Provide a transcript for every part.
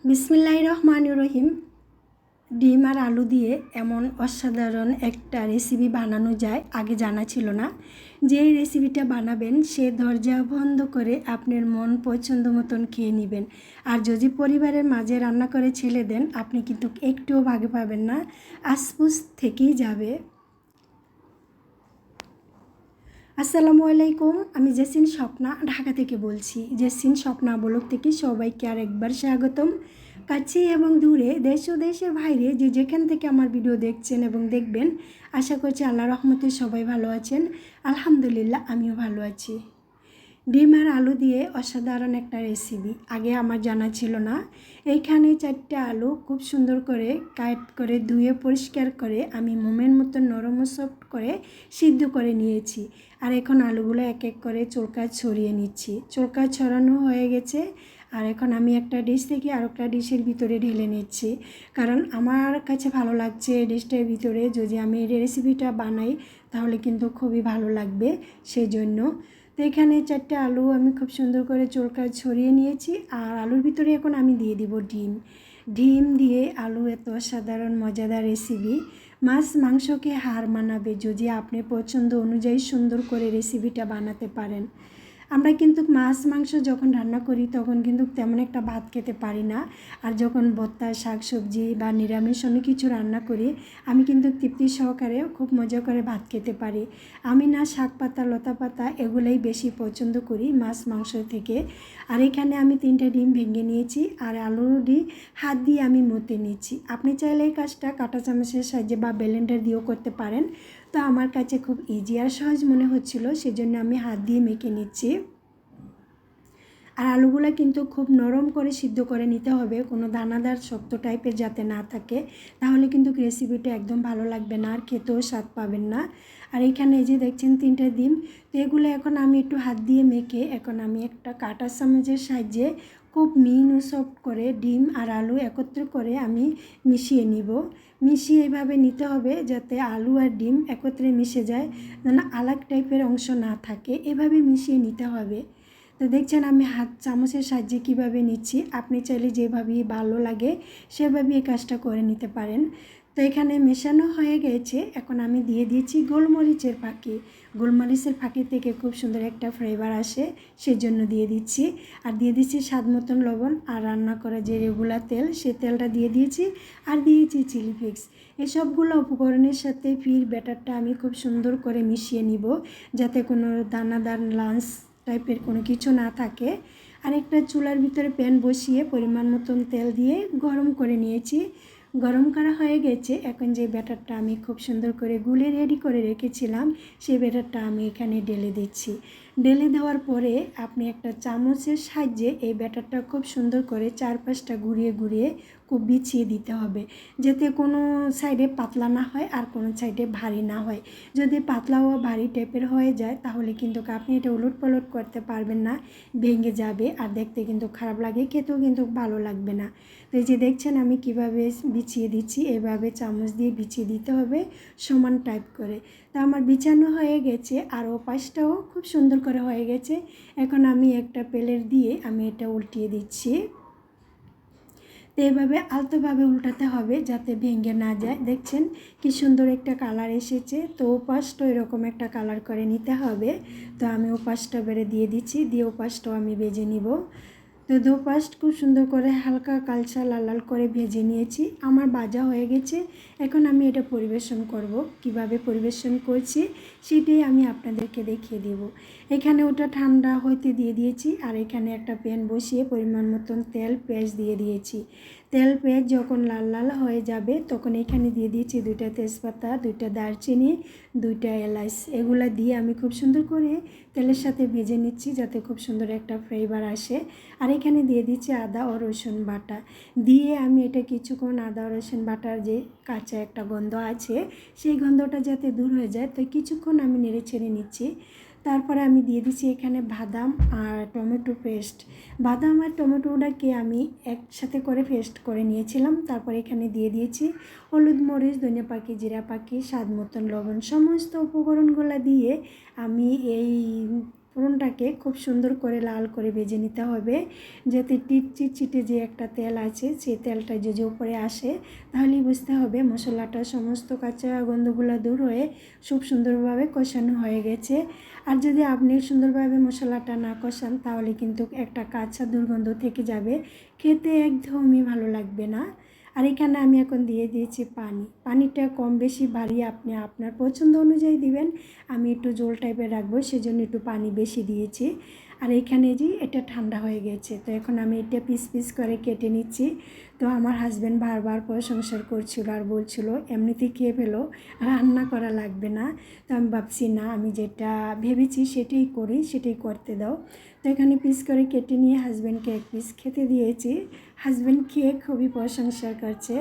বিসমিল্লাহির রহমানির রহিম। ডিম আর আলু দিয়ে এমন অসাধারণ একটা রেসিপি বানানো যায়, আগে জানা ছিল না। যে এই রেসিপিটা বানাবেন সে দরজা বন্ধ করে আপনার মন পছন্দ মতন খেয়ে নেবেন। আর যদি পরিবারের মাঝে রান্না করে ছেড়ে দেন, আপনি কিন্তু একটুও ভাগে পাবেন না, আশপুস থেকেই যাবে। আসসালামু আলাইকুম, আমি জেসিন স্বপ্না ঢাকা থেকে বলছি। জেসিন স্বপ্না ব্লগ থেকে সবাইকে আরেকবার স্বাগতম। কাছে এবং দূরে, দেশ ও দেশের বাইরে যে যেখান থেকে আমার ভিডিও দেখছেন এবং দেখবেন, আশা করছি আল্লাহর রহমতে সবাই ভালো আছেন। আলহামদুলিল্লাহ, আমিও ভালো আছি। ডিম আর আলু দিয়ে অসাধারণ একটা রেসিপি, আগে আমার জানা ছিল না। এইখানে 4টে আলু খুব সুন্দর করে কাট করে ধুয়ে পরিষ্কার করে আমি মোমের মতো নরম ও সফট করে সিদ্ধ করে নিয়েছি। আর এখন আলুগুলো এক এক করে চোলকা ছড়িয়ে নিচ্ছি। চোলকা ছড়ানো হয়ে গেছে, আর এখন আমি একটা ডিশ থেকে আরেকটা ডিশের ভিতরে ঢেলে নিচ্ছি, কারণ আমার কাছে ভালো লাগছে এই ডিশটার ভিতরে যদি আমি এই রেসিপিটা বানাই তাহলে কিন্তু খুবই ভালো লাগবে, সেই জন্য। তো এখানে 4টে আলু আমি খুব সুন্দর করে চোলকা ছড়িয়ে নিয়েছি। আর আলুর ভিতরে এখন আমি দিয়ে দিব ডিম। ডিম দিয়ে আলু এত অসাধারণ মজাদার রেসিপি, মাছ মাংসকে হার মানাবে যদি আপনি পছন্দ অনুযায়ী সুন্দর করে রেসিপিটা বানাতে পারেন। আমরা কিন্তু মাছ মাংস যখন রান্না করি তখন কিন্তু তেমন একটা ভাত খেতে পারি না। আর যখন ভর্তা, শাক সবজি বা নিরামিষ অনেক কিছু রান্না করি, আমি কিন্তু তৃপ্তি সহকারে খুব মজা করে ভাত খেতে পারি। আমি না শাক পাতা, লতা পাতা এগুলোই বেশি পছন্দ করি মাছ মাংস থেকে। আর এখানে আমি 3টে ডিম ভেঙে নিয়েছি, আর আলুটি হাত দিয়ে আমি মতে নিচ্ছি। আপনি চাইলে এই কাজটা কাঁটা চামচের সাহায্যে বা ব্লেন্ডার দিয়েও করতে পারেন। তো আমার কাছে খুব ইজি আর সহজ মনে হচ্ছিল, সেজন্য আমি হাত দিয়ে মেখে নিচ্ছি। আর আলুগুলো কিন্তু খুব নরম করে সিদ্ধ করে নিতে হবে, কোনো দানাদার শক্ত টাইপের যাতে না থাকে, তাহলে কিন্তু রেসিপিটা একদম ভালো লাগবে না আর খেতেও স্বাদ পাবেন না। আর এখানে এই যে দেখছেন 3টে ডিম, তো এগুলো এখন আমি একটু হাত দিয়ে মেখে এখন আমি একটা কাঁটা চামচের সাহায্যে খুব মিন ও সফট করে ডিম আর আলু একত্র করে আমি মিশিয়ে নিব। মিশিয়ে এইভাবে নিতে হবে যাতে আলু আর ডিম একত্রে মিশে যায়, যেন আলাগ টাইপের অংশ না থাকে, এভাবে মিশিয়ে নিতে হবে। তো দেখছেন আমি হাত চামচের সাহায্যে কীভাবে নিচ্ছি, আপনি চাইলে যেভাবেই ভালো লাগে সেভাবেই এই কাজটা করে নিতে পারেন। তো এখানে মেশানো হয়ে গেছে, এখন আমি দিয়ে দিয়েছি গোলমরিচের ফাঁকি। গোলমরিচের ফাঁকি থেকে খুব সুন্দর একটা ফ্লেভার আসে, সেজন্য দিয়ে দিচ্ছি। আর দিয়ে দিচ্ছি স্বাদ মতন লবণ, আর রান্না করা যে রেগুলার তেল সে তেলটা দিয়ে দিয়েছি, আর দিয়েছি চিলি ফ্লেক্স। এসবগুলো উপকরণের সাথে ফির ব্যাটারটা আমি খুব সুন্দর করে মিশিয়ে নিব, যাতে কোনো দানাদার লাঞ্চ টাইপের কোনো কিছু না থাকে। আর একটা চুলার ভিতরে প্যান বসিয়ে পরিমাণ মতন তেল দিয়ে গরম করে নিয়েছি। গরম করা হয়ে গেছে, এখন যে ব্যাটারটা আমি খুব সুন্দর করে গুলে রেডি করে রেখেছিলাম সেই ব্যাটারটা আমি এখানে ঢেলে দিচ্ছি। ঢেলে দেওয়ার পরে আপনি একটা চামচের সাহায্যে এই ব্যাটারটা খুব সুন্দর করে চারপাশটা ঘুরিয়ে ঘুরিয়ে খুব বিছিয়ে দিতে হবে, যাতে কোনো সাইডে পাতলা না হয় আর কোনো সাইডে ভারী না হয়। যদি পাতলা ও ভারী টাইপের হয়ে যায় তাহলে কিন্তু আপনি এটা উলট পালট করতে পারবেন না, ভেঙে যাবে আর দেখতে কিন্তু খারাপ লাগে, খেতেও কিন্তু ভালো লাগবে না। তো এই যে দেখছেন আমি কিভাবে বিছিয়ে দিচ্ছি, এভাবে চামচ দিয়ে বিছিয়ে দিতে হবে সমান টাইপ করে। তা আমার বিছানো হয়ে গেছে, আর ও পাশটাও খুব সুন্দর করে হয়ে গেছে। এখন আমি একটা প্লেট দিয়ে আমি এটা উল্টিয়ে দিচ্ছি। তো এভাবে আলতোভাবে উল্টাতে হবে যাতে ভেঙে না যায়। দেখছেন কি সুন্দর একটা কালার এসেছে। তো ওপাশটাও এরকম একটা কালার করে নিতে হবে। তো আমি ওপাশটা বেড়ে দিয়ে দিচ্ছি, দিয়ে ওপাশটাও আমি ভেজে নিব। তো দুপাশ খুব সুন্দর করে হালকা কালচা লাল লাল করে ভেজে নিয়েছি, আমার ভাজা হয়ে গেছে। এখন আমি এটা পরিবেশন করব, কিভাবে পরিবেশন করছি সেটাই আমি আপনাদেরকে দেখিয়ে দেব। এখানে ওটা ঠান্ডা হইতে দিয়ে দিয়েছি, আর এখানে একটা প্যান বসিয়ে পরিমাণ মতন তেল পেঁয়াজ দিয়ে দিয়েছি। তেল পেঁয়াজ যখন লাল লাল হয়ে যাবে তখন এখানে দিয়ে দিয়েছি 2টা তেজপাতা, 2টা দারচিনি, 2টা এলাচ। এগুলা দিয়ে আমি খুব সুন্দর করে তেলের সাথে ভেজে নিচ্ছি যাতে খুব সুন্দর একটা ফ্লেভার আসে। আর এখানে দিয়ে দিচ্ছি আদা ও রসুন বাটা, দিয়ে আমি এটা কিছুক্ষণ আদা রসুন বাটার যে কাঁচা একটা গন্ধ আছে সেই গন্ধটা যাতে দূর হয়ে যায়, তো কিছুক্ষণ আমি নেড়ে ছেড়ে নিচ্ছি। তারপরে আমি দিয়ে দিচ্ছি এখানে বাদাম আর টমেটো পেস্ট। বাদাম আর টমেটোটাকে আমি একসাথে করে পেস্ট করে নিয়েছিলাম। তারপর এখানে দিয়ে দিয়েছি হলুদ, মরিচ, ধনিয়া পাখি, জিরা পাখি, স্বাদ মতন লবণ। সমস্ত উপকরণগুলো দিয়ে আমি এই ফোড়নটাকে খুব সুন্দর করে লাল করে ভেজে নিতে হবে, যাতে চিটচিটে যে একটা তেল আছে সেই তেলটা যদি উপরে আসে তাহলেই বুঝতে হবে মশলাটা সমস্ত কাঁচা গন্ধগুলো দূর হয়ে খুব সুন্দরভাবে কষানো হয়ে গেছে। আর যদি আপনি সুন্দরভাবে মশলাটা না কষান তাহলে কিন্তু একটা কাঁচা দুর্গন্ধ থেকে যাবে, খেতে একদমই ভালো লাগবে না। আর এখানে আমি এখন দিয়ে দিয়েছি পানিটা কম বেশি বাড়িয়ে আপনি আপনার পছন্দ অনুযায়ী দিবেন। আমি একটু ঝোল টাইপের রাখবো সেজন্য একটু পানি বেশি দিয়েছি। আর এখানে যে এটা ঠান্ডা হয়ে গেছে, তো এখন আমি এটা পিস পিস করে কেটে নিচ্ছি। তো আমার হাজব্যান্ড বারবার প্রশংসা করছিল আর বলছিল এমনিতেই খেয়ে ফেলো, রান্না করা লাগবে না। তো আমি ভাবছি না, আমি যেটা ভেবেছি সেটাই করি, সেটাই করতে দাও। তো এখানে পিস করে কেটে নিয়ে হাজব্যান্ডকে এক পিস খেতে দিয়েছি। হাজব্যান্ড খেয়ে খুবই প্রশংসা করছে।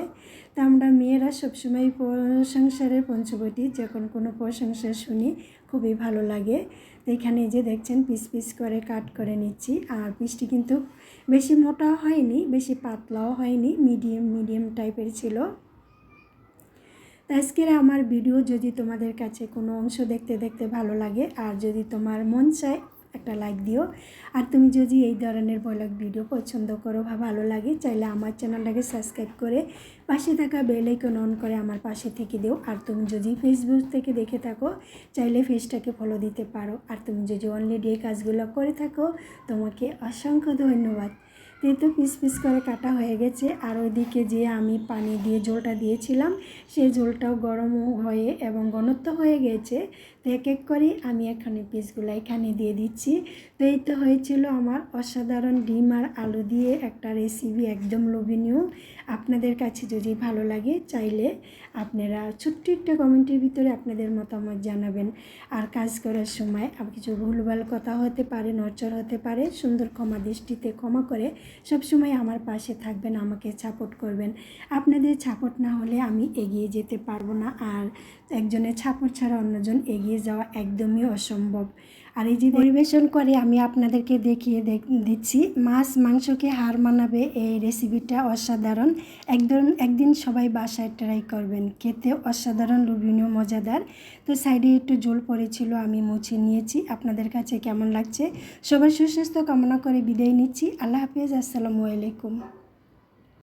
তো আমরা মেয়েরা সবসময় প্রশংসার পঞ্চবটি, যখন কোনো প্রশংসা শুনি খুবই ভালো লাগে। তো এখানে যে দেখছেন পিস পিস করে কাট করে নিচ্ছি। আর পিসটি কিন্তু বেশি মোটা হয়নি, বেশি পাতলাও হয়নি, মিডিয়াম টাইপের ছিল। তো আজকের আমার ভিডিও যদি তোমাদের কাছে কোনো অংশ দেখতে দেখতে ভালো লাগে আর যদি তোমার মন চায় একটা লাইক দিও। আর তুমি যদি এই ধরনের ব্লগ ভিডিও পছন্দ করো বা ভালো লাগে চাইলে আমার চ্যানেলটাকে সাবস্ক্রাইব করে পাশে থাকা বেল আইকন অন করে আমার পাশে থেকে দিও। আর তুমি যদি ফেসবুক থেকে দেখে থাকো চাইলে পেজটাকে ফলো দিতে পারো। আর তুমি যদি অলরেডি এই কাজগুলো করে থাকো তোমাকে অসংখ্য ধন্যবাদ। তো পিস পিস করে কাটা হয়ে গেছে। আর ওইদিকে যে আমি পানি দিয়ে ঝোলটা দিয়েছিলাম সেই ঝোলটাও গরম হয়ে এবং ঘনত্ব হয়ে গেছে। তো এক এক করে আমি এখানে পিসগুলো এখানে দিয়ে দিচ্ছি। তো এই তো হয়েছিল আমার অসাধারণ ডিম আর আলু দিয়ে একটা রেসিপি, একদম লোভনীয়। আপনাদের কাছে যদি ভালো লাগে চাইলে আপনারা ছোট্ট একটা কমেন্টের ভিতরে আপনাদের মতামত জানাবেন। আর কাজ করার সময় কিছু ভুলভাল কথা হতে পারে, নড়চড় হতে পারে, সুন্দর ক্ষমা দৃষ্টিতে ক্ষমা করে সবসময় আমার পাশে থাকবেন, আমাকে সাপোর্ট করবেন। আপনাদের সাপোর্ট না হলে আমি এগিয়ে যেতে পারবো না। আর একজনের সাপোর্ট ছাড়া অন্যজন এগিয়ে যাওয়া একদমই অসম্ভব। আর এই যে পরিবেশন করে আমি আপনাদেরকে দেখিয়ে দিচ্ছি, মাছ মাংসকে হার মানাবে এই রেসিপিটা অসাধারণ। একদিন সবাই বাসায় ট্রাই করবেন, খেতে অসাধারণ লোভনীয় মজাদার। তো সাইডে একটু ঝোল পড়েছিল, আমি মুছে নিয়েছি। আপনাদের কাছে কেমন লাগছে? সবার সুস্বাস্থ্য কামনা করে বিদায় নিচ্ছি। আল্লাহ হাফেজ, আসসালামু আলাইকুম।